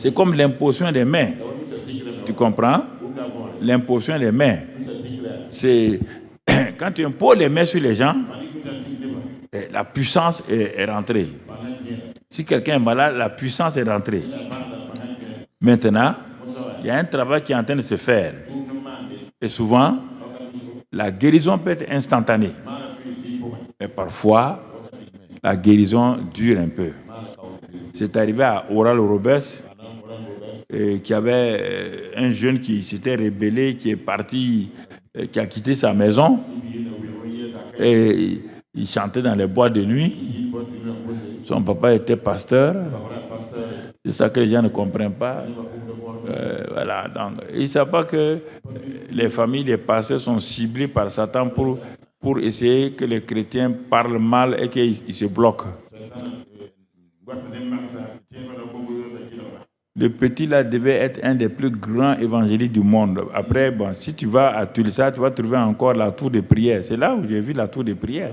C'est comme l'imposition des mains. Tu comprends? L'imposition des mains. C'est quand tu imposes les mains sur les gens, la puissance est rentrée. Si quelqu'un est malade, la puissance est rentrée. Maintenant, il y a un travail qui est en train de se faire. Et souvent, la guérison peut être instantanée. Mais parfois, la guérison dure un peu. C'est arrivé à Oral Roberts, qui avait un jeune qui s'était rébellé, qui est parti, qui a quitté sa maison. Et il chantait dans les boîtes de nuit. Son papa était pasteur. C'est ça que les gens ne comprennent pas. Voilà. Donc, ils ne savent pas que les familles des pasteurs sont ciblées par Satan pour essayer que les chrétiens parlent mal et qu'ils se bloquent. Le petit là devait être un des plus grands évangélistes du monde. Après, bon, si tu vas à Tulsa, tu vas trouver encore la tour de prière. C'est là où j'ai vu la tour de prière.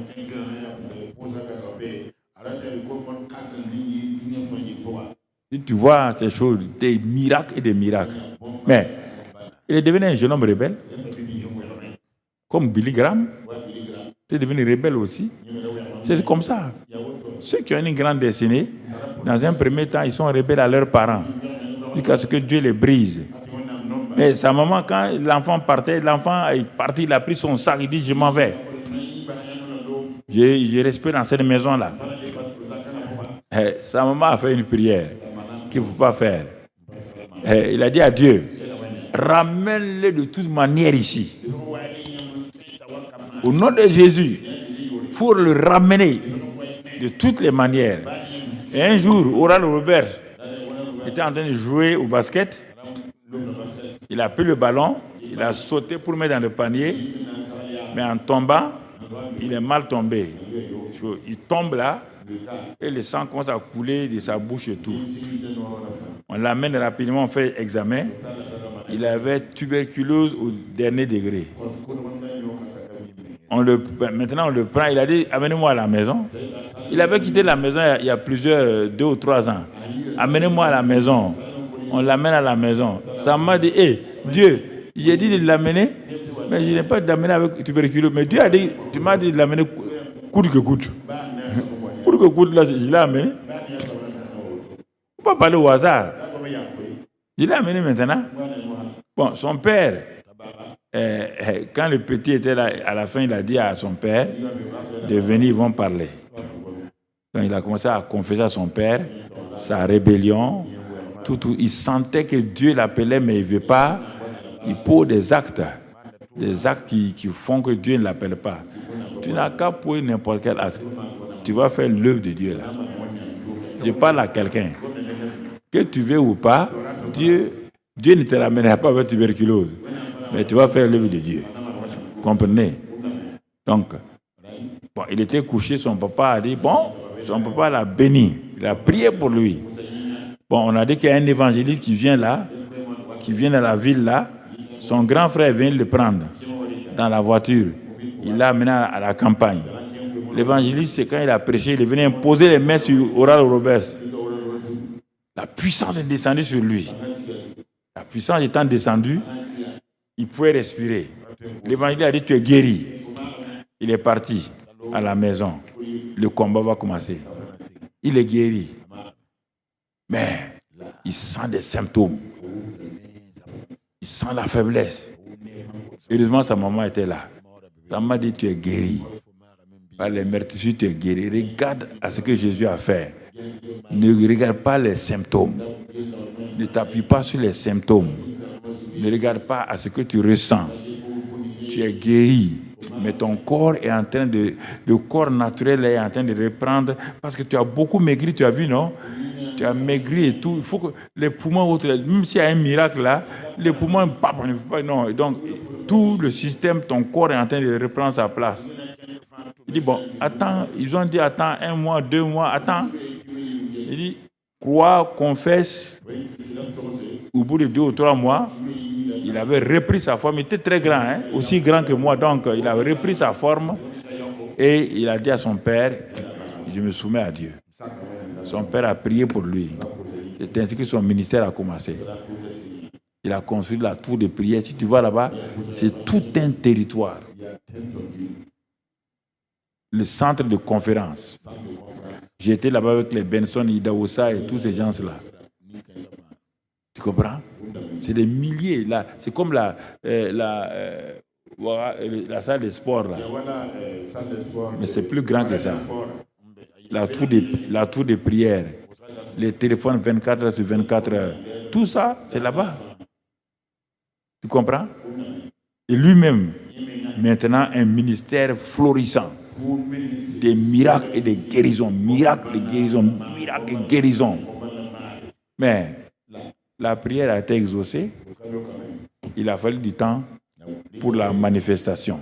Si tu vois ces choses, des miracles et des miracles. Mais il est devenu un jeune homme rebelle. Comme Billy Graham. Il est devenu rebelle aussi. C'est comme ça. Ceux qui ont une grande destinée, dans un premier temps, ils sont rebelles à leurs parents. Jusqu'à ce que Dieu les brise. Mais sa maman, quand l'enfant partait, l'enfant est parti, il a pris son sac, il dit, je m'en vais. Je respire dans cette maison-là. Sa maman a fait une prière qu'il ne faut pas faire. Il a dit à Dieu, ramène-le de toute manière ici. Au nom de Jésus, il faut le ramener de toutes les manières. Et un jour, Oral Robert était en train de jouer au basket. Il a pris le ballon, il a sauté pour le mettre dans le panier, mais en tombant, il est mal tombé. Il tombe là, et le sang commence à couler de sa bouche et tout. On l'amène rapidement, on fait examen. Il avait tuberculose au dernier degré. Maintenant, on le prend, il a dit, amenez-moi à la maison. Il avait quitté la maison il y a 2 ou 3 ans. Amenez-moi à la maison. On l'amène à la maison. Ça m'a dit, Dieu, j'ai dit de l'amener, mais je n'ai pas d'amener avec tuberculose. Mais Dieu a dit, tu m'as dit de l'amener coûte que coûte. Coûte que coûte, là, je l'ai amené. Il ne faut pas parler au hasard. Je l'ai amené maintenant. Bon, son père, quand le petit était là, à la fin, il a dit à son père de venir, ils vont parler. Quand il a commencé à confesser à son père sa rébellion, tout, il sentait que Dieu l'appelait, mais il ne veut pas. Il pose des actes qui font que Dieu ne l'appelle pas. Tu n'as qu'à poser n'importe quel acte. Tu vas faire l'œuvre de Dieu là. Je parle à quelqu'un. Que tu veux ou pas, Dieu ne te ramènera pas avec tuberculose. Mais tu vas faire l'œuvre de Dieu. Comprenez? Donc, bon, il était couché, son papa a dit, son papa l'a béni. Il a prié pour lui. Bon, on a dit qu'il y a un évangéliste qui vient là, qui vient dans la ville là. Son grand frère vient le prendre dans la voiture. Il l'a amené à la campagne. L'évangéliste, c'est quand il a prêché, il est venu imposer les mains sur Oral Roberts. La puissance est descendue sur lui. La puissance étant descendue, il pouvait respirer. L'évangile a dit, tu es guéri. Il est parti à la maison. Le combat va commencer. Il est guéri. Mais il sent des symptômes. Il sent la faiblesse. Heureusement, sa maman était là. Sa maman dit, tu es guéri. Par les meurtrissures, tu es guéri. Regarde à ce que Jésus a fait. Ne regarde pas les symptômes. Ne t'appuie pas sur les symptômes. Ne regarde pas à ce que tu ressens. Tu es guéri. Mais ton corps est en train de... Le corps naturel est en train de reprendre. Parce que tu as beaucoup maigri, tu as vu, non? Tu as maigri et tout. Il faut que les poumons... Même s'il y a un miracle là, les poumons... Non. Donc, tout le système, ton corps est en train de reprendre sa place. Il dit, bon, attends. Ils ont dit, attends, 1 mois, 2 mois, attends. Il dit, crois, confesse. Au bout de 2 ou 3 mois, il avait repris sa forme. Il était très grand, aussi grand que moi. Donc, il avait repris sa forme. Et il a dit à son père, je me soumets à Dieu. Son père a prié pour lui. C'est ainsi que son ministère a commencé. Il a construit la tour de prière. Si tu vas là-bas, c'est tout un territoire. Le centre de conférence. J'ai été là-bas avec les Benson, Idaosa et tous ces gens-là. Tu comprends? C'est des milliers. Là. C'est comme la salle de sport. Là. Mais c'est plus grand que ça. La tour de prière. Les téléphones 24 heures sur 24 heures. Tout ça, c'est là-bas. Tu comprends? Et lui-même, maintenant, un ministère florissant. Des miracles et des guérisons. Miracles et guérisons. Miracles et guérisons. Mais la prière a été exaucée. Il a fallu du temps pour la manifestation.